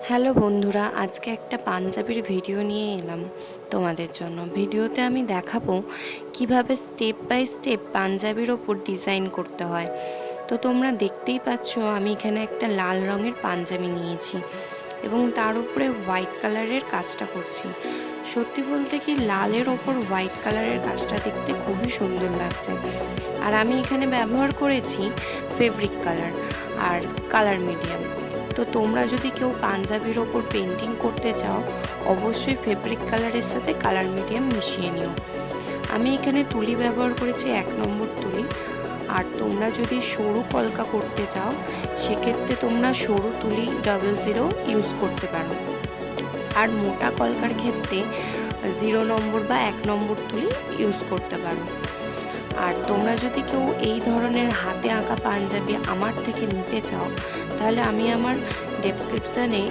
Hello বন্ধুরা, আজকে একটা পাঞ্জাবির ভিডিও নিয়ে এলাম তোমাদের জন্য। ভিডিওতে আমি দেখাবো কিভাবে স্টেপ বাই স্টেপ পাঞ্জাবির ওপর ডিজাইন করতে হয়। তো তোমরা দেখতেই পাচ্ছ আমি এখানে একটা লাল রঙের পাঞ্জাবি নিয়েছি এবং তার উপরে হোয়াইট কালারের কাজটা করছি। সত্যি বলতে কি, লালের ওপর হোয়াইট কালারের কাজটা দেখতে খুবই সুন্দর লাগছে। আর আমি এখানে ব্যবহার করেছি ফেব্রিক কালার আর কালার মিডিয়াম। তো তোমরা যদি কেউ পাঞ্জাবির ওপর পেন্টিং করতে চাও, অবশ্যই ফেব্রিক কালারের সাথে কালার মিডিয়াম মিশিয়ে নিও। আমি এখানে তুলি ব্যবহার করেছি 1 নম্বর তুলি। আর তোমরা যদি সরু কলকা করতে চাও, সেক্ষেত্রে তোমরা সরু তুলি 00 ইউজ করতে পারো। আর মোটা কলকার ক্ষেত্রে 0 নম্বর বা 1 নম্বর তুলি ইউজ করতে পারো। আর তোমরা যদি কেউ এই ধরনের হাতে আঁকা পাঞ্জাবি আমার থেকে নিতে চাও, তাহলে আমি আমার ডেসক্রিপশানে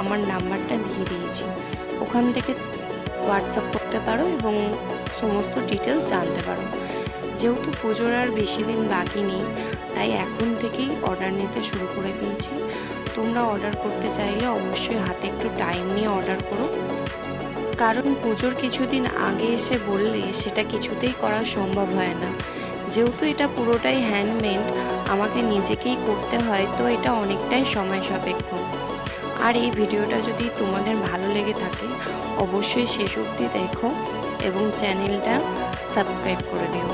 আমার নাম্বারটা দিয়ে দিয়েছি, ওখান থেকে হোয়াটসঅ্যাপ করতে পারো এবং সমস্ত ডিটেলস জানতে পারো। যেহেতু পুজোর আর বেশি দিন বাকি নেই, তাই এখন থেকেই অর্ডার নিতে শুরু করে দিয়েছি। তোমরা অর্ডার করতে চাইলে অবশ্যই হাতে একটু টাইম নিয়ে অর্ডার করো, কারণ পুজোর কিছুদিন আগে এসে বললে সেটা কিছুতেই করা সম্ভব হয় না। যেহেতু এটা পুরোটাই হ্যান্ডমেড, আমাকে নিজেকেই করতে হয়, তো এটা অনেকটাই সময় সাপেক্ষ। আর এই ভিডিওটা যদি তোমাদের ভালো লেগে থাকে, অবশ্যই শেষ অবধি দেখো এবং চ্যানেলটা সাবস্ক্রাইব করে দিও।